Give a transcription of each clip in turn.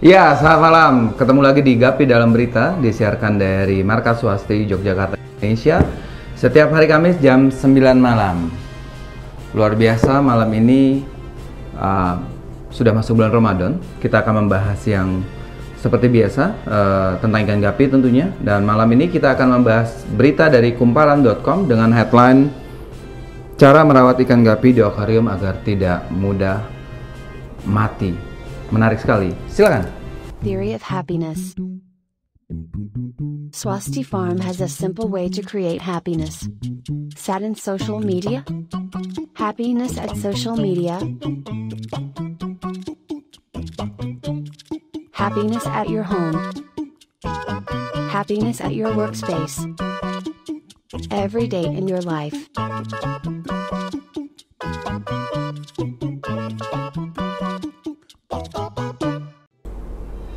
Ya, selamat malam. Ketemu lagi di Gapi Dalam Berita, disiarkan dari Markas Swasti Yogyakarta, Indonesia. Setiap hari Kamis jam 9 malam. Luar biasa, malam ini sudah masuk bulan Ramadan. Kita akan membahas yang seperti biasa tentang ikan gapi tentunya. Dan malam ini kita akan membahas berita dari kumparan.com dengan headline cara merawat ikan gapi di akuarium agar tidak mudah mati. Menarik sekali. Silakan. Theory of happiness. Swasti Farm has a simple way to create happiness. Sad in social media? Happiness at social media? Happiness at your home? Happiness at your workspace? Every day in your life.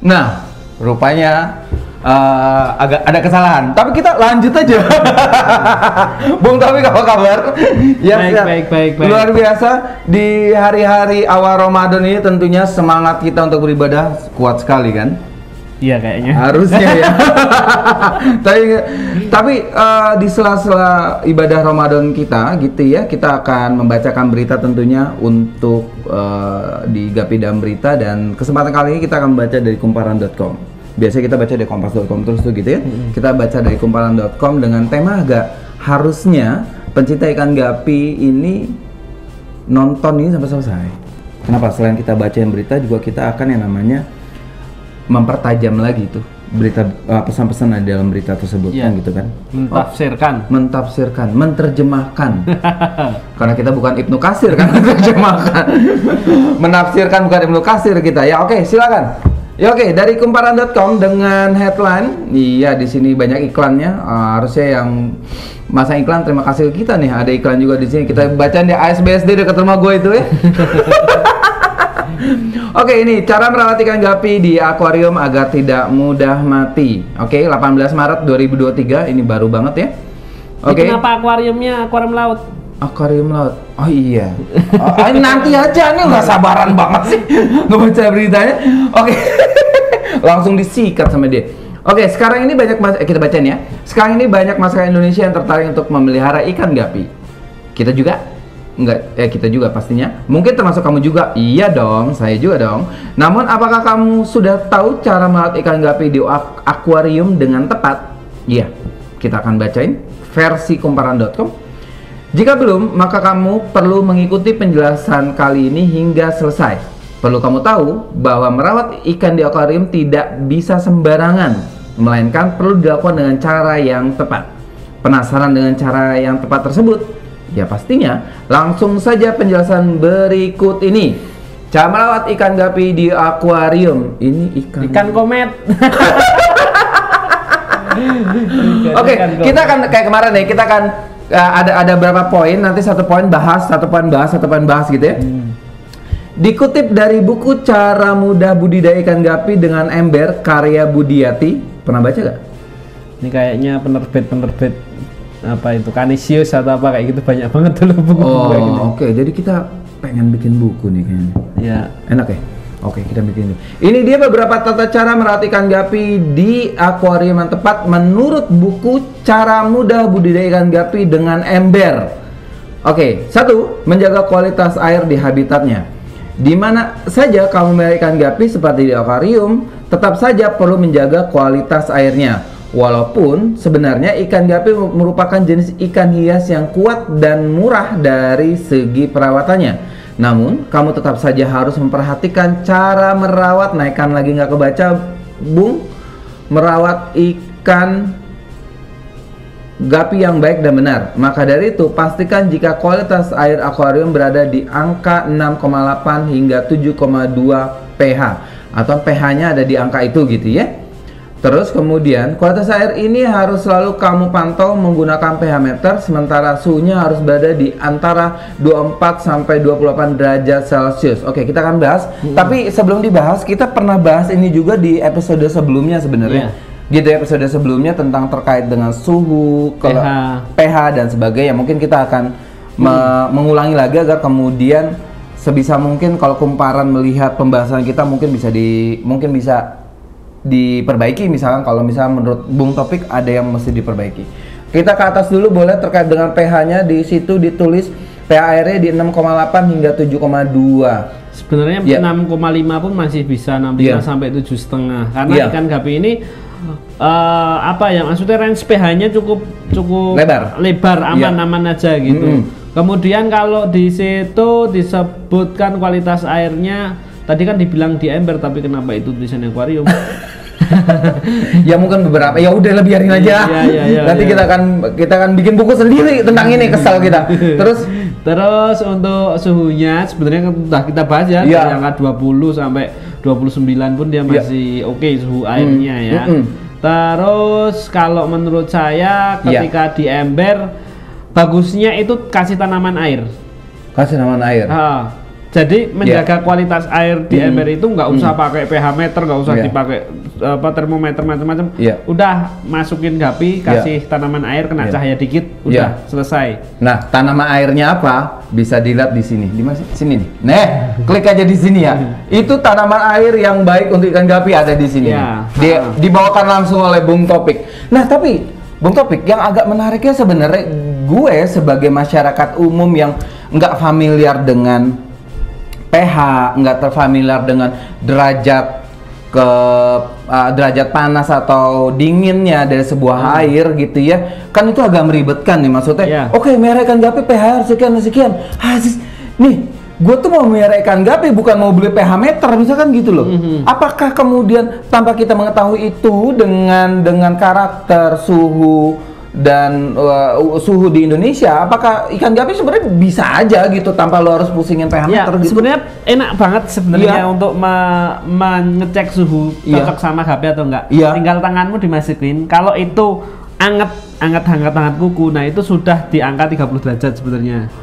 Nah, rupanya agak ada kesalahan. Tapi kita lanjut aja. Bung Taufik, apa kabar? Ya, baik. Luar biasa di hari-hari awal Ramadan ini tentunya semangat kita untuk beribadah kuat sekali kan? Iya kayaknya. Harusnya ya. Tapi di sela-sela ibadah Ramadan kita gitu ya, kita akan membacakan berita tentunya untuk di Gapi Dalam Berita, dan kesempatan kali ini kita akan membaca dari kumparan.com. Biasanya kita baca dari kompas.com terus tuh gitu ya. Kita baca dari kumparan.com dengan tema agak harusnya pencinta ikan gapi ini nonton ini sampai selesai. Kenapa? Selain kita bacain berita juga kita akan yang namanya mempertajam lagi tuh berita, pesan-pesan di dalam berita tersebut kan gitu kan. Mentafsirkan, menerjemahkan. Karena kita bukan Ibnu Katsir kan, menerjemahkan. Menafsirkan bukan Ibnu Katsir kita. Ya oke, silakan. Ya oke, dari kumparan.com dengan headline. Iya, di sini banyak iklannya. Harusnya yang masa iklan terima kasih ke kita nih. Ada iklan juga di sini. Kita bacaan di ASBSD dekat rumah gue itu ya. Oke, ini cara merawat ikan gapi di akuarium agar tidak mudah mati. Oke, 18 Maret 2023, ini baru banget ya. Oke. Kenapa akuariumnya akuarium laut? Akuarium laut. Oh iya. Nanti aja, nih nggak sabaran banget sih ngebaca beritanya. Oke. Langsung disikat sama dia. Oke, sekarang ini banyak kita bacain ya. Sekarang ini banyak masyarakat Indonesia yang tertarik untuk memelihara ikan gapi. Kita juga? Enggak, kita juga pastinya. Mungkin termasuk kamu juga. Iya dong, saya juga dong. Namun apakah kamu sudah tahu cara merawat ikan gapi di akuarium dengan tepat? Iya, kita akan bacain versi kumparan.com. Jika belum, maka kamu perlu mengikuti penjelasan kali ini hingga selesai. Perlu kamu tahu bahwa merawat ikan di akuarium tidak bisa sembarangan, melainkan perlu dilakukan dengan cara yang tepat. Penasaran dengan cara yang tepat tersebut? Ya pastinya, langsung saja penjelasan berikut ini. Cara merawat ikan gapi di akuarium. Ini ikan komet. Oke, kita akan kayak kemarin ya, kita akan ada berapa poin, nanti satu poin bahas, satu poin bahas gitu ya. Dikutip dari buku Cara Mudah Budidaya Ikan Gapi dengan Ember karya Budiati. Pernah baca gak? Ini kayaknya penerbit apa itu Kanisius atau apa kayak gitu, banyak banget dulu buku-buku kayak gitu. Oke, jadi kita pengen bikin buku nih kayaknya. Iya. Enak ya? Oke, kita bikin dulu. Ini dia beberapa tata cara merawat ikan gapi di akuarium yang tepat menurut buku Cara Mudah Budidaya Ikan Gapi dengan Ember. Oke, 1. Menjaga kualitas air di habitatnya. Di mana saja kamu memelihara ikan gapi seperti di akuarium, tetap saja perlu menjaga kualitas airnya. Walaupun sebenarnya ikan gapi merupakan jenis ikan hias yang kuat dan murah dari segi perawatannya. Namun, kamu tetap saja harus memperhatikan cara merawat. Naikkan lagi, nggak kebaca, Bung. Merawat ikan gapi yang baik dan benar. Maka dari itu, pastikan jika kualitas air akuarium berada di angka 6,8 hingga 7,2 pH. Atau pH-nya ada di angka itu gitu ya. Terus kemudian kualitas air ini harus selalu kamu pantau menggunakan pH meter, sementara suhunya harus berada di antara 24 sampai 28 derajat Celcius. Oke, kita akan bahas. Tapi sebelum dibahas, kita pernah bahas ini juga di episode sebelumnya sebenarnya. Gitu ya, episode sebelumnya tentang terkait dengan suhu, pH dan sebagainya. Mungkin kita akan mengulangi lagi agar kemudian sebisa mungkin kalau kumparan melihat pembahasan kita mungkin bisa diperbaiki, misalkan kalau misalnya menurut Bung Topik ada yang mesti diperbaiki. Kita ke atas dulu boleh terkait dengan pH-nya, di situ ditulis pH airnya di 6,8 hingga 7,2. Sebenarnya 6,5 pun masih bisa 6,5 sampai 7,5 karena ikan gapi ini maksudnya range pH-nya cukup lebar, aman aja gitu. Kemudian kalau di situ disebutkan kualitas airnya, tadi kan dibilang di ember, tapi kenapa itu tulisan akuarium? Ya mungkin beberapa, ya udah biarin aja. Nanti kita akan bikin buku sendiri tentang ini, kesal kita. Terus untuk suhunya sebenarnya sudah kita bahas ya, dari angka 20 sampai 29 pun dia masih oke suhu airnya ya. Terus kalau menurut saya ketika di ember bagusnya itu kasih tanaman air. Jadi menjaga kualitas air di ember itu nggak usah pakai pH meter, nggak usah dipakai termometer macam-macam. Udah masukin gapi, kasih tanaman air, kena cahaya dikit, udah selesai. Nah, tanaman airnya apa? Bisa dilihat di sini. Di mana sini nih? Nih, klik aja di sini ya. Itu tanaman air yang baik untuk ikan gapi ada di sini. Dibawakan langsung oleh Bung Topik. Nah, tapi Bung Topik, yang agak menariknya sebenarnya gue sebagai masyarakat umum yang nggak familiar dengan pH, nggak terfamiliar dengan derajat derajat panas atau dinginnya dari sebuah air gitu ya, kan itu agak meribetkan nih maksudnya. Oke, melihara ikan gapi pH sekian. Nih, gue tuh mau melihara ikan gapi bukan mau beli pH meter misalkan gitu loh. Apakah kemudian tanpa kita mengetahui itu dengan karakter suhu dan suhu di Indonesia, apakah ikan gapi sebenarnya bisa aja gitu tanpa lo harus pusingin pH meter gitu? Sebenarnya enak banget sebenarnya untuk mengecek suhu cocok sama gapi atau enggak. Tinggal tanganmu dimasukin, kalau itu hangat kuku, nah itu sudah di angka 30 derajat sebenarnya.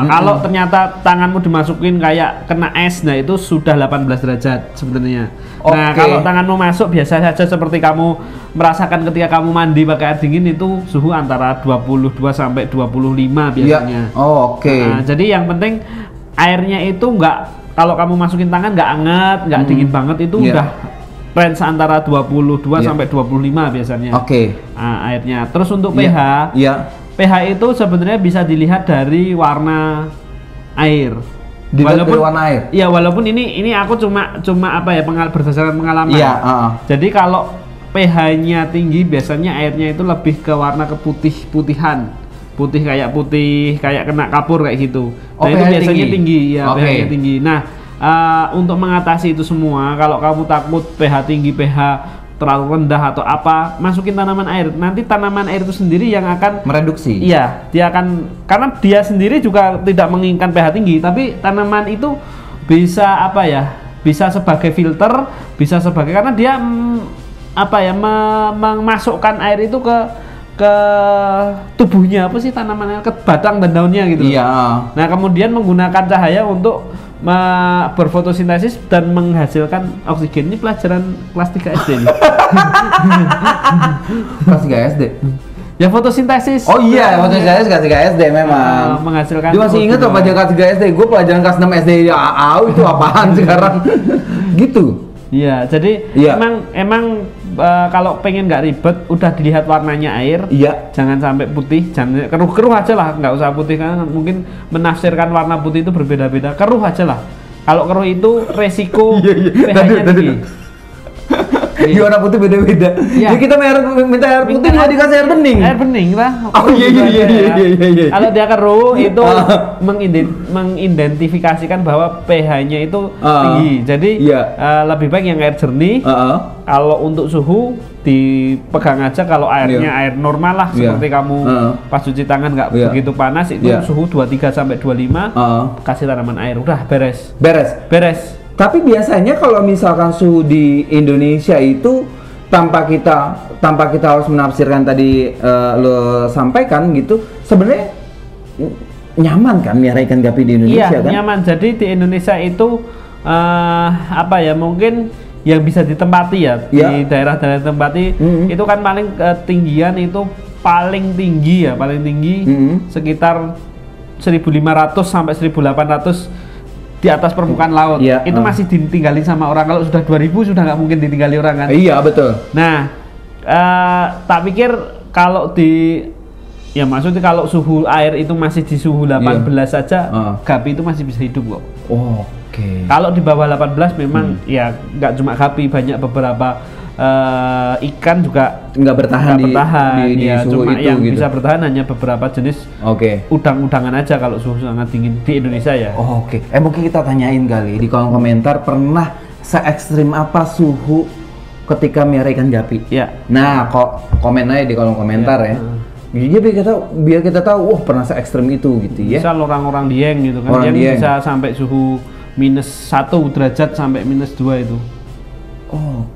Kalau ternyata tanganmu dimasukin kayak kena es, nah itu sudah 18 derajat sebenarnya. Nah, kalau tanganmu masuk biasa saja seperti kamu merasakan ketika kamu mandi pakai air dingin, itu suhu antara 22 sampai 25 biasanya. Jadi yang penting airnya itu kalau kamu masukin tangan nggak anget, nggak dingin banget, itu udah range antara 22 sampai 25 biasanya. Airnya. Terus untuk pH, pH itu sebenarnya bisa dilihat dari warna air. Walaupun warna air. Iya, walaupun ini aku cuma berdasarkan pengalaman. Jadi kalau pH-nya tinggi biasanya airnya itu lebih ke warna keputih-putihan. Putih kayak kena kapur kayak gitu. Nah, itu biasanya tinggi, pH-nya tinggi. Nah, untuk mengatasi itu semua, kalau kamu takut pH tinggi, pH terlalu rendah atau apa, masukin tanaman air. Nanti tanaman air itu sendiri yang akan mereduksi. Iya, dia akan, karena dia sendiri juga tidak menginginkan pH tinggi, tapi tanaman itu bisa bisa sebagai filter, bisa sebagai, karena dia memasukkan air itu ke tubuhnya tanamannya, ke batang dan daunnya gitu. Nah, kemudian menggunakan cahaya untuk berfotosintesis dan menghasilkan oksigen. Ini pelajaran kelas 3 SD nih. Kelas 3 SD? Ya, fotosintesis. Fotosintesis kelas 3 SD memang. Menghasilkan. Dia masih ingat loh pelajaran kelas 3 SD. Gue pelajaran kelas 6 SD itu apaan sekarang? Gitu. Iya, jadi emang kalau pengen nggak ribet, udah dilihat warnanya air. Jangan sampai putih, jangan keruh aja lah, nggak usah putih, kan mungkin menafsirkan warna putih itu berbeda-beda. Keruh aja lah. Kalau keruh itu resiko pH-nya tinggi. Warna putih beda-beda. Ya kita minta air putih nggak dikasih air bening. Air bening lah. Iya. Kalau dia keruh itu mengidentifikasikan bahwa pH-nya itu tinggi. Jadi lebih baik yang air jernih. Kalau untuk suhu dipegang aja, kalau airnya air normal lah, seperti kamu pas cuci tangan nggak begitu panas, itu suhu 23 sampai 25, kasih tanaman air, udah beres. Tapi biasanya kalau misalkan suhu di Indonesia itu tanpa kita harus menafsirkan tadi lo sampaikan gitu, sebenarnya nyaman kan melihara ikan gapi di Indonesia kan? Iya, nyaman. Jadi di Indonesia itu mungkin yang bisa ditempati di daerah-daerah tempati itu kan paling ketinggian itu paling tinggi sekitar 1.500 sampai 1.800 di atas permukaan laut, itu masih ditinggali sama orang. Kalau sudah 2.000 sudah nggak mungkin ditinggali orang kan? Iya betul. Nah, tak pikir kalau ya maksudnya kalau suhu air itu masih di suhu 18 saja, gapi itu masih bisa hidup kok. Oke. Kalau di bawah 18 memang ya nggak cuma gapi, banyak beberapa ikan juga nggak bertahan di ya, suhu cuma itu yang gitu. bisa bertahan hanya beberapa jenis udang-udangan aja kalau suhu sangat dingin di Indonesia ya. Oke. Mungkin kita tanyain kali di kolom komentar, pernah se-ekstrim apa suhu ketika melihara ikan gapi? Ya. Nah, kok komen aja di kolom komentar ya. Jadi biar kita tahu, wah pernah se-ekstrim itu gitu ya. Misal orang-orang Dieng gitu kan, Dieng bisa sampai suhu -1 derajat sampai -2 itu.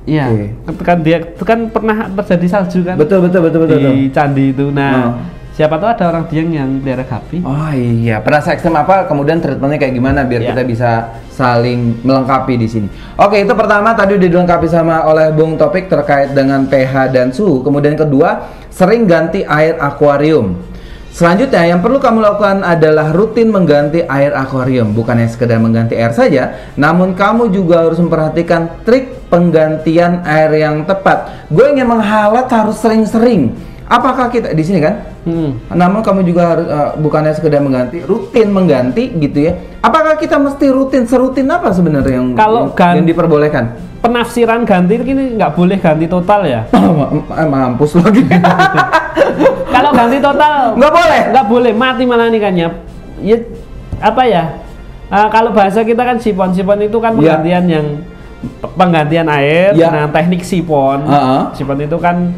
Iya, kan dia itu kan pernah terjadi salju kan? Betul. Di candi itu. Nah, siapa tahu ada orang Dieng yang pelihara gapi. Oh iya, pernah se-ekstrem apa? Kemudian treatmentnya kayak gimana biar kita bisa saling melengkapi di sini. Oke, itu pertama tadi udah dilengkapi sama oleh Bung Topik terkait dengan pH dan suhu. Kemudian kedua, sering ganti air akuarium. Selanjutnya yang perlu kamu lakukan adalah rutin mengganti air akuarium. Bukan hanya sekedar mengganti air saja, namun kamu juga harus memperhatikan trik penggantian air yang tepat. Gue ingin menghalat harus sering-sering. Apakah kita di sini kan? Namun kamu juga harus bukannya sekedar mengganti, rutin mengganti gitu ya. Apakah kita mesti serutin apa sebenarnya yang diperbolehkan? Penafsiran ganti ini nggak boleh ganti total ya? Mampus lagi. Kalau ganti total nggak boleh, mati malah ikannya. Ya apa ya? Kalau bahasa kita kan sipon itu kan penggantian air dengan teknik sipon. Sipon itu kan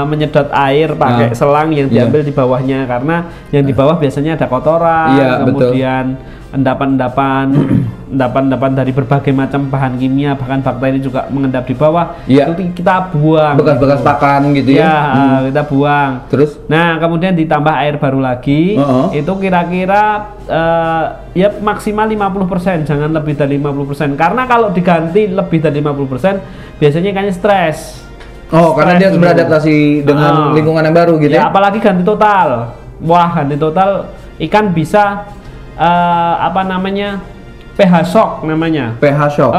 menyedot air pakai selang yang diambil di bawahnya, karena yang di bawah biasanya ada kotoran, kemudian endapan dari berbagai macam bahan kimia, bahkan bakteri juga mengendap di bawah. Itu kita buang. Bekas-bekas pakan gitu ya. Kita buang. Terus? Nah, kemudian ditambah air baru lagi. Itu kira-kira ya maksimal 50%, jangan lebih dari 50%. Karena kalau diganti lebih dari 50%, biasanya ikannya stres. Karena dia harus beradaptasi dengan lingkungan yang baru gitu ya. Apalagi ganti total. Wah, ganti total ikan bisa pH shock namanya. pH shock.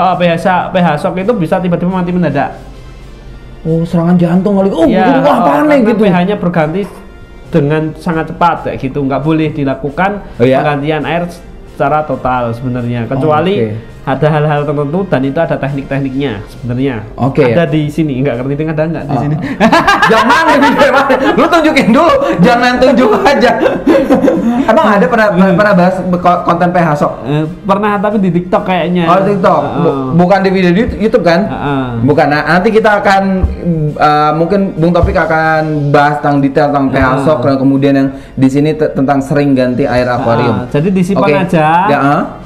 pH shock itu bisa tiba-tiba mati mendadak. Serangan jantung kali. Wah, panik gitu. pH-nya berganti dengan sangat cepat kayak gitu. Nggak boleh dilakukan penggantian air secara total sebenarnya, kecuali ada hal-hal tertentu dan itu ada teknik-tekniknya sebenarnya. Ada di sini, nggak ngerti ada nggak di sini? Yang mana nih? Lu tunjukin dulu, jangan tunjuk aja. Emang ada pernah bahas konten pH shock? Pernah, tapi di TikTok kayaknya. TikTok, bukan di video di YouTube kan? Bukan. Nah, nanti kita akan mungkin Bung Topik akan bahas tentang detail tentang pH shock dan kemudian yang di sini tentang sering ganti air akuarium. Jadi disimpan aja,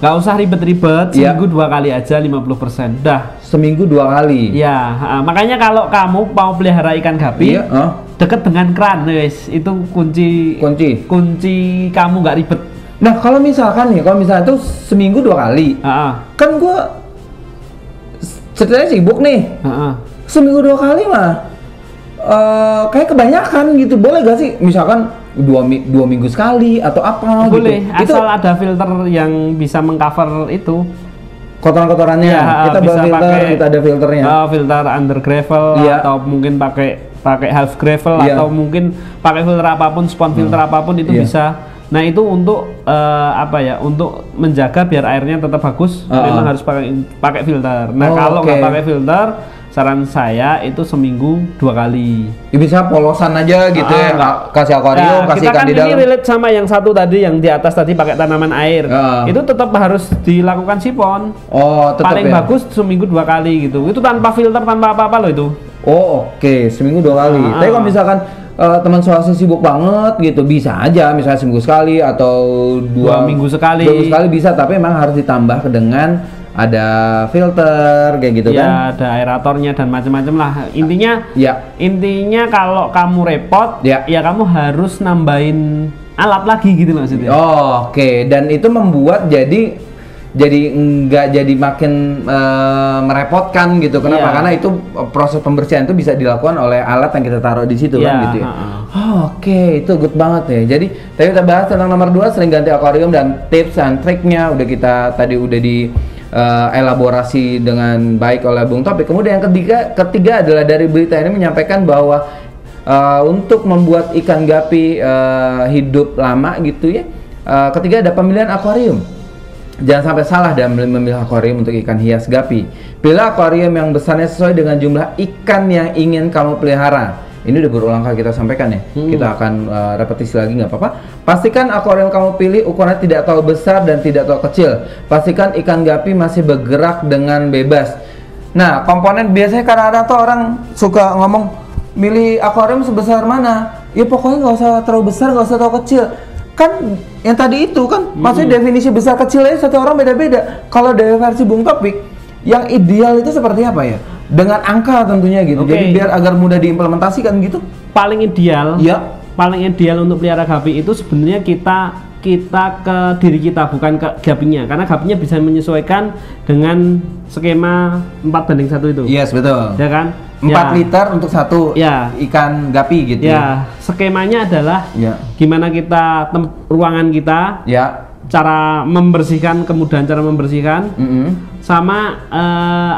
nggak usah ribet-ribet. Seminggu 2 kali aja 50%. Dah. Seminggu 2 kali. Ya, makanya kalau kamu mau pelihara ikan gapi, deket dengan keran, guys. Itu kunci kamu nggak ribet. Nah, kalau misalnya itu seminggu 2 kali, kan gua ceritanya sibuk nih. Seminggu 2 kali mah kayak kebanyakan gitu. Boleh gak sih misalkan 2 minggu sekali atau apa? Boleh, gitu. asal ada filter yang bisa mengcover itu kotoran-kotorannya. Kita bisa kita ada filternya. Filter under gravel atau mungkin pakai half gravel atau mungkin pakai filter apapun, spon filter apapun itu bisa. Nah, itu untuk untuk menjaga biar airnya tetap bagus, memang harus pakai filter. Nah, kalau nggak pakai filter, saran saya itu seminggu 2 kali. Ya, bisa polosan aja gitu kasih akuarium, kasih ikan di dalam. Ini relate sama yang satu tadi, yang di atas tadi pakai tanaman air. Itu tetap harus dilakukan sipon. Paling bagus seminggu 2 kali gitu. Itu tanpa filter, tanpa apa-apa loh itu. Seminggu 2 kali. Tapi kalau misalkan teman swasta sibuk banget gitu, bisa aja misalnya seminggu sekali atau 2 minggu sekali. 2 minggu sekali bisa, tapi memang harus ditambah dengan ada filter kayak gitu kan? Ya, ada aeratornya dan macam-macam lah. Intinya kalau kamu repot, ya kamu harus nambahin alat lagi gitu maksudnya. Dan itu membuat jadi jadi nggak jadi makin merepotkan gitu. Kenapa? Karena itu proses pembersihan itu bisa dilakukan oleh alat yang kita taruh di situ kan gitu ya. Oke, itu good banget ya. Jadi tadi kita bahas tentang nomor 2, sering ganti akuarium dan tips dan triknya udah kita tadi udah di elaborasi dengan baik oleh Bung Topik. Kemudian yang ketiga adalah dari berita ini menyampaikan bahwa untuk membuat ikan gapi hidup lama gitu ya. Ketiga ada pemilihan akuarium. Jangan sampai salah dalam memilih akuarium untuk ikan hias gapi. Pilih akuarium yang besarnya sesuai dengan jumlah ikan yang ingin kamu pelihara. Ini udah berulang kali kita sampaikan ya. Kita akan repetisi lagi nggak apa-apa. Pastikan akuarium kamu pilih ukurannya tidak terlalu besar dan tidak terlalu kecil. Pastikan ikan gapi masih bergerak dengan bebas. Nah, komponen biasanya kadang-kadang tuh orang suka ngomong milih akuarium sebesar mana? Ya pokoknya nggak usah terlalu besar, nggak usah terlalu kecil. Kan yang tadi itu kan maksudnya definisi besar kecilnya satu orang beda-beda. Kalau dari versi Bung Topik, yang ideal itu seperti apa ya? Dengan angka tentunya gitu. Jadi biar agar mudah diimplementasikan gitu. Paling ideal. Ya. Paling ideal untuk pelihara gapi itu sebenarnya kita ke diri kita, bukan ke gapinya, karena gapinya bisa menyesuaikan dengan skema 4:1 itu. Yes, betul. Ya kan? 4 liter untuk satu ikan gapi gitu. Ya, skemanya adalah gimana kita ruangan kita, cara membersihkan, kemudahan cara membersihkan, sama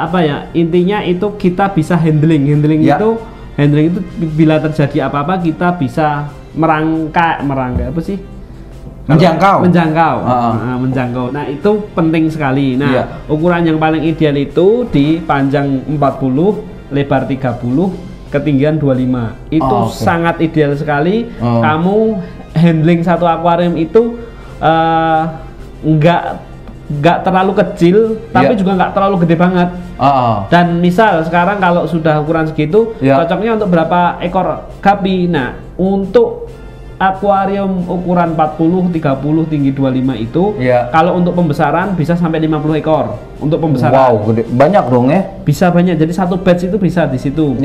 apa ya, intinya itu kita bisa handling itu bila terjadi apa-apa kita bisa merangkai apa sih? Menjangkau. Menjangkau. Nah, itu penting sekali. Nah, ukuran yang paling ideal itu di panjang 40, lebar 30, ketinggian 25. Itu sangat ideal sekali. Kamu handling satu akuarium itu nggak terlalu kecil, tapi juga nggak terlalu gede banget. Dan misal sekarang kalau sudah ukuran segitu, cocoknya untuk berapa ekor gapi? Nah, untuk akuarium ukuran 40, 30, tinggi 25 itu, kalau untuk pembesaran bisa sampai 50 ekor untuk pembesaran. Wow, gede. Banyak dong ya? Bisa banyak, jadi satu batch itu bisa di situ.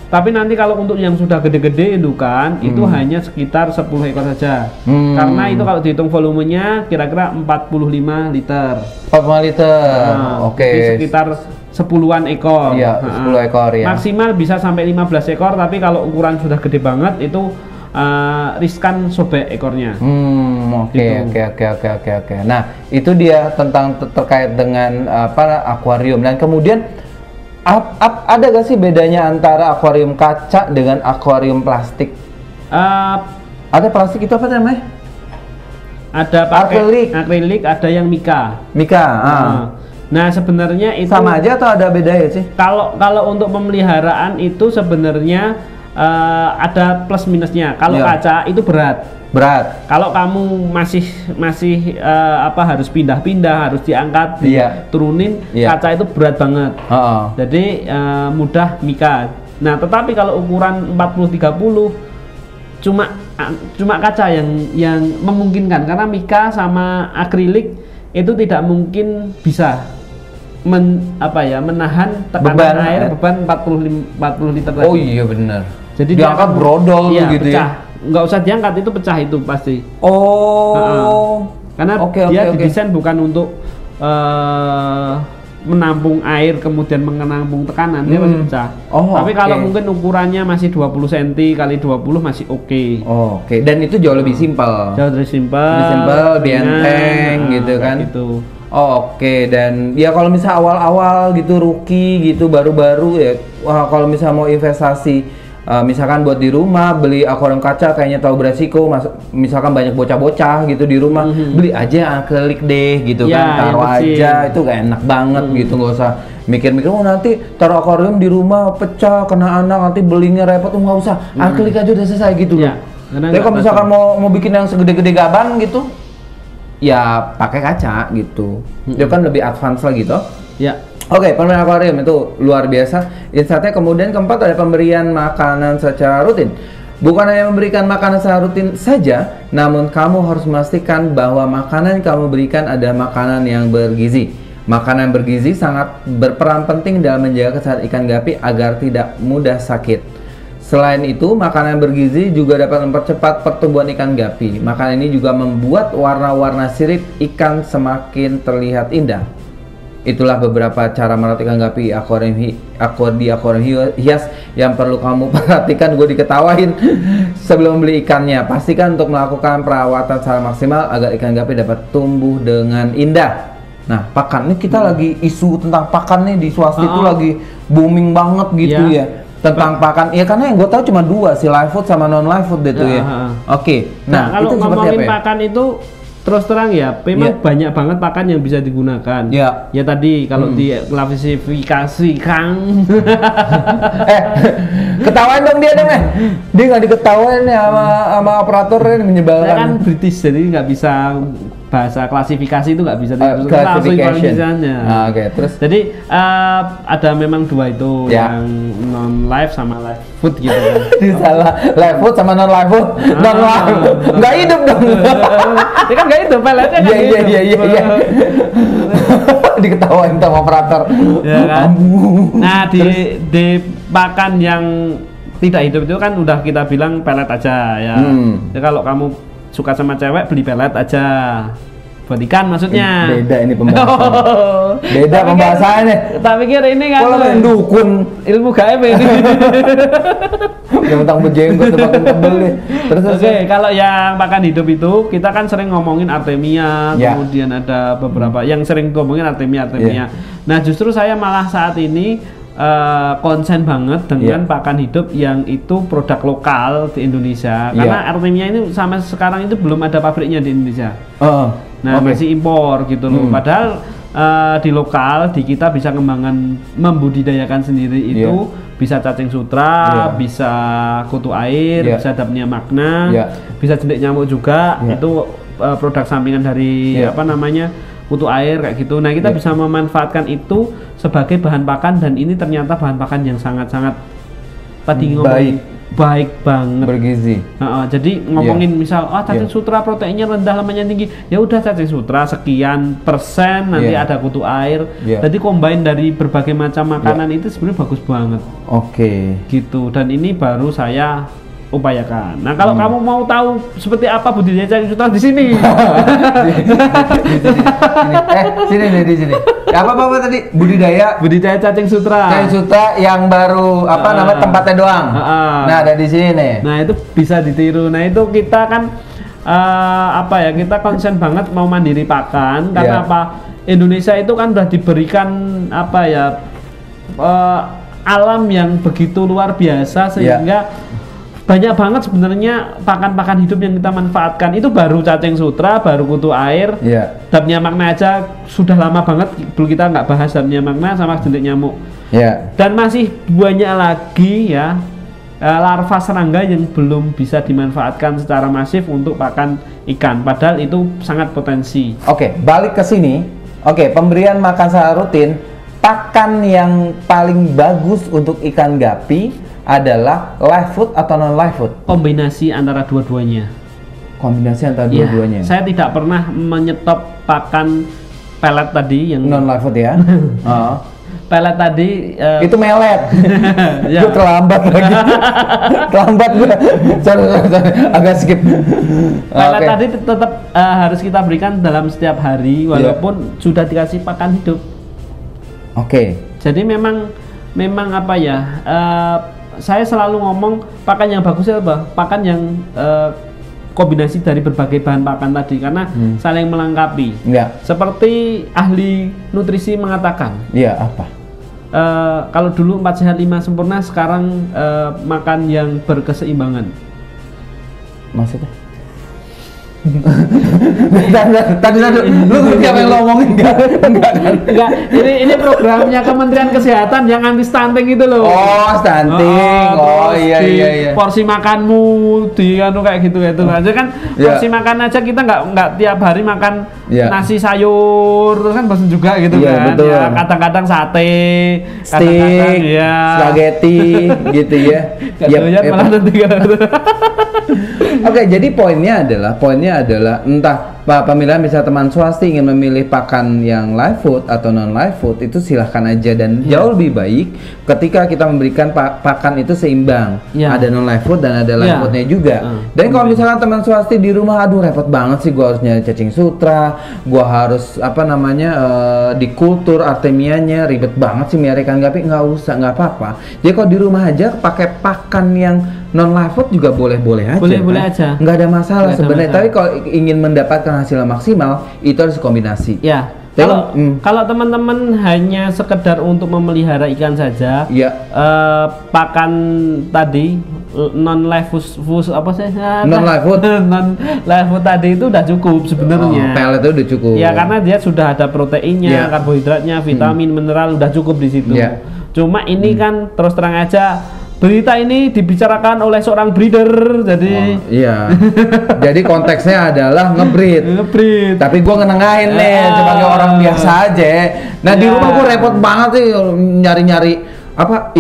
Tapi nanti kalau untuk yang sudah gede-gede indukan, itu hanya sekitar 10 ekor saja. Karena itu kalau dihitung volumenya kira-kira 45 liter. 45 liter, Jadi sekitar 10-an ekor. 10 ekor ya. Maksimal bisa sampai 15 ekor, tapi kalau ukuran sudah gede banget itu riskan sobek ekornya. Oke. Nah, itu dia tentang terkait dengan akuarium. Dan kemudian ada gak sih bedanya antara akuarium kaca dengan akuarium plastik? Ada plastik itu apa namanya? Ada akrilik, ada yang mika. Nah, sebenarnya itu sama aja atau ada bedanya sih? Kalau untuk pemeliharaan itu sebenarnya ada plus minusnya. Kalau kaca itu berat. Kalau kamu masih harus pindah-pindah, harus diangkat, turunin, kaca itu berat banget. Jadi mudah mika. Nah, tetapi kalau ukuran 40-30 cuma kaca yang memungkinkan, karena mika sama akrilik itu tidak mungkin bisa menahan tekanan air beban 40 liter tadi. Oh iya benar. Jadi diangkat brodol gitu pecah. Nggak usah diangkat, itu pecah itu pasti. Karena dia didesain bukan untuk menampung air kemudian menampung tekanan, dia masih pecah. Tapi kalau mungkin ukurannya masih 20 cm kali 20 masih oke. Dan itu jauh lebih simpel. Lebih simpel, enteng gitu kan. Gitu. Dan ya kalau misal awal-awal gitu, rookie gitu, baru-baru ya, kalau misal mau investasi, misalkan buat di rumah beli akuarium kaca kayaknya terlalu beresiko, misalkan banyak bocah-bocah gitu di rumah, beli aja akrilik deh gitu kan, taruh aja, itu gak enak banget gitu, nggak usah mikir-mikir nanti taruh akuarium di rumah pecah kena anak, nanti belinya repot, nggak usah, akrilik aja udah selesai gitu loh. Tapi kalau misalkan mau bikin yang segede-gede gaban gitu, ya pakai kaca gitu, dia kan lebih advance lagi toh. Pemilihan akuarium itu luar biasa. Insightnya kemudian keempat ada pemberian makanan secara rutin. Bukan hanya memberikan makanan secara rutin saja, namun kamu harus memastikan bahwa makanan yang kamu berikan adalah makanan yang bergizi. Makanan bergizi sangat berperan penting dalam menjaga kesehatan ikan gapi agar tidak mudah sakit. Selain itu, makanan bergizi juga dapat mempercepat pertumbuhan ikan gapi. Makanan ini juga membuat warna-warna sirip ikan semakin terlihat indah. Itulah beberapa cara merawat ikan gapi di akuarium hias yang perlu kamu perhatikan. Gue diketawain sebelum beli ikannya. Pastikan untuk melakukan perawatan secara maksimal agar ikan gapi dapat tumbuh dengan indah. Nah, pakan ini kita lagi isu tentang pakan nih di swasta itu lagi booming banget gitu ya. Tentang pakan, ya karena yang gue tahu cuma dua, si live food sama non live food itu ya. Oke. Nah, kalau itu ngomongin pakan itu terus terang ya, memang banyak banget pakan yang bisa digunakan. Ya tadi kalau diklasifikasi Kang. Ketawain dong dia dong dia nggak diketawain ya sama operator ini menyebalkan. Saya kan British jadi nggak bisa bahasa klasifikasi itu nggak bisa classification. Oke, terus jadi ada memang dua itu yang non live sama live food gitu kan. Salah, live food sama non live food. Non live nggak hidup dong. Ya kan nggak hidup, peletnya kan. Iya. Diketawain sama operator. Ya kan? Nah, di pakan yang tidak hidup itu kan udah kita bilang pelet aja ya. Jadi kalau kamu suka sama cewek, beli pelet aja buat ikan maksudnya. Beda ini pembahasannya. Beda pembahasannya. Tak pikir ini kan kalau dukun ilmu gaib ini. Tentang bejenggot makin tebel nih. Terus kalau yang makan hidup itu kita kan sering ngomongin Artemia, kemudian ada beberapa yang sering ngomongin Artemia. Nah, justru saya malah saat ini konsen banget dengan pakan hidup yang itu produk lokal di Indonesia karena Artemia ini sampai sekarang itu belum ada pabriknya di Indonesia. Masih impor gitu loh. Padahal di lokal di kita bisa kembangkan membudidayakan sendiri itu bisa cacing sutra, bisa kutu air, bisa dapnia magna, bisa jentik nyamuk juga. Itu produk sampingan dari kutu air kayak gitu. Nah, kita bisa memanfaatkan itu sebagai bahan pakan dan ini ternyata bahan pakan yang sangat-sangat tadi baik banget, bergizi. Jadi ngomongin misal cacing sutra proteinnya rendah, lemaknya tinggi, ya udah cacing sutra sekian persen nanti ada kutu air. Jadi combine dari berbagai macam makanan itu sebenarnya bagus banget. Gitu, dan ini baru saya upayakan. Nah, kalau kamu mau tahu seperti apa budidaya cacing sutra di sini. Di sini. Apa tadi? Budidaya cacing sutra. Cacing sutra yang baru tempatnya doang. Nah, ada di sini nih. Nah, itu bisa ditiru. Nah, itu kita kan kita konsen banget mau mandiri pakan karena Indonesia itu kan udah diberikan alam yang begitu luar biasa sehingga banyak banget sebenarnya pakan-pakan hidup yang kita manfaatkan. Itu baru cacing sutra, baru kutu air, dapnia magna aja sudah lama banget dulu kita nggak bahas dapnia magna sama jentik nyamuk. Dan masih banyak lagi larva serangga yang belum bisa dimanfaatkan secara masif untuk pakan ikan. Padahal itu sangat potensi. Balik ke sini. Pemberian makan secara rutin. Pakan yang paling bagus untuk ikan gapi adalah live food atau non live food? Kombinasi antara dua-duanya. Saya tidak pernah menyetop pakan pelet tadi yang non live food ya. Pelet tadi itu melet. Gue terlambat lagi. Terlambat gue. Sorry, agak skip. Pelet tadi tetap harus kita berikan dalam setiap hari walaupun sudah dikasih pakan hidup. Jadi memang saya selalu ngomong pakan yang bagus apa? Pakan yang kombinasi dari berbagai bahan pakan tadi karena saling melengkapi. Seperti ahli nutrisi mengatakan. Apa? Kalau dulu 4 sehat 5 sempurna, sekarang makan yang berkeseimbangan. Maksudnya? Tadi lu ngerti apa yang lo ngomongin enggak? Ini programnya Kementerian Kesehatan yang anti stunting itu loh. Stunting. Iya. Porsi makanmu kayak gitu aja kan. Porsi makan aja kita nggak tiap hari makan nasi sayur terus kan bosan juga gitu kan. Betul. Kadang-kadang sate, steak, spaghetti gitu ya. Malah nanti Jadi poinnya pilihannya adalah entah pemilihan bisa teman swasti ingin memilih pakan yang live food atau non live food, itu silahkan aja, dan jauh lebih baik ketika kita memberikan pakan itu seimbang, ada non live food dan ada live foodnya juga. Dan kalau misalkan teman swasti di rumah, aduh repot banget sih, gua harus nyari cacing sutra, gua harus di kultur artemianya, ribet banget sih miara ikan gapi, nggak usah, nggak apa-apa. Jadi kalau di rumah aja pakai pakan yang non live food juga boleh-boleh aja. Boleh-boleh aja. Nggak ada masalah sebenarnya. Tapi kalau ingin mendapatkan hasil maksimal, itu harus kombinasi. Ya. Kalau teman-teman hanya sekedar untuk memelihara ikan saja, pakan tadi non live food apa sih? Non live food. Non live food tadi itu udah cukup sebenarnya. Pellet itu udah cukup. Ya, karena dia sudah ada proteinnya, karbohidratnya, vitamin, mineral udah cukup di situ. Cuma ini kan terus terang aja, berita ini dibicarakan oleh seorang breeder, jadi jadi konteksnya adalah ngebreed. Tapi gue ngenengahin nih sebagai orang biasa aja. Nah di rumah gue repot banget sih nyari-nyari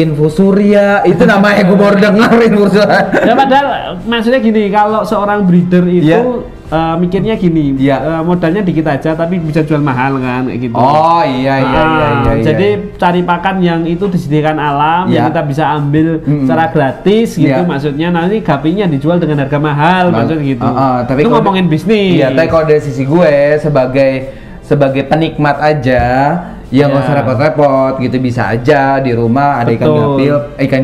infusuria, itu namanya gue baru dengar infusuria. Ya padahal maksudnya gini, kalau seorang breeder itu mikirnya gini, modalnya dikit aja tapi bisa jual mahal kan, kayak gitu. Oh iya. Jadi cari pakan yang itu disediakan alam, yang kita bisa ambil secara gratis gitu, maksudnya nanti gapinya dijual dengan harga mahal, maksudnya gitu. Tapi itu ngomongin bisnis. Iya, tapi kalau dari sisi gue sebagai penikmat aja, ya nggak usah repot-repot gitu, bisa aja di rumah ada ikan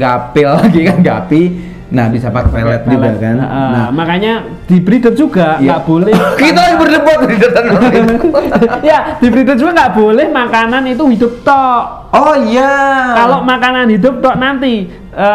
gapi. Nah bisa pakai pellet juga kan. Nah makanya di breeder juga nggak boleh. Kita lagi berdebat breeder. Ya di breeder juga nggak boleh makanan itu hidup tok. Oh iya. Kalau makanan hidup tok nanti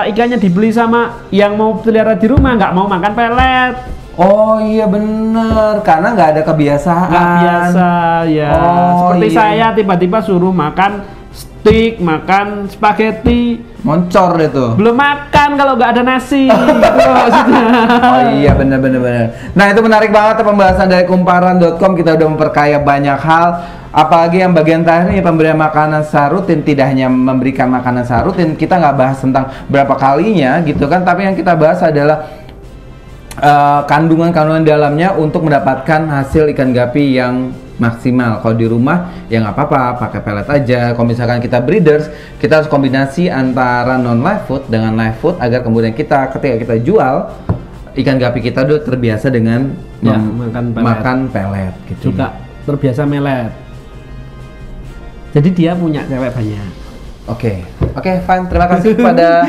ikannya dibeli sama yang mau pelihara di rumah, nggak mau makan pelet. Oh iya bener, karena nggak ada kebiasaan. Nggak biasa ya. Seperti saya tiba-tiba suruh makan steak, makan spaghetti, moncor itu. Belum makan kalau nggak ada nasi. Oh iya bener. Nah itu menarik banget pembahasan dari kumparan.com. Kita udah memperkaya banyak hal. Apalagi yang bagian terakhir nih, pemberian makanan secara rutin. Tidak hanya memberikan makanan secara rutin, kita nggak bahas tentang berapa kalinya gitu kan, tapi yang kita bahas adalah kandungan dalamnya untuk mendapatkan hasil ikan gapi yang maksimal. Kalau di rumah ya nggak apa-apa, pakai pellet aja. Kalau misalkan kita breeders, kita harus kombinasi antara non live food dengan live food agar kemudian ketika kita jual ikan gapi kita udah terbiasa dengan makan pellet gitu. Juga terbiasa melet. Jadi dia punya cewek banyak. Oke, fine. Terima kasih kepada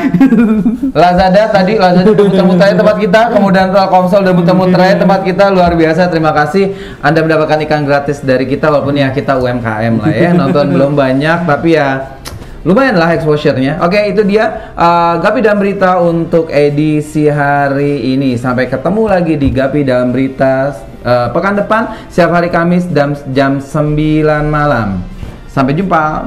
Lazada tadi. Lazada udah muter-muter tempat kita, kemudian Telkomsel udah muter-muter tempat kita, luar biasa. Terima kasih Anda mendapatkan ikan gratis dari kita, walaupun ya kita UMKM lah ya, nonton belum banyak, tapi ya lumayan lah exposure-nya. Oke, itu dia Gapi Dalam Berita untuk edisi hari ini. Sampai ketemu lagi di Gapi Dalam Berita pekan depan, setiap hari Kamis jam 9 malam. Sampai jumpa.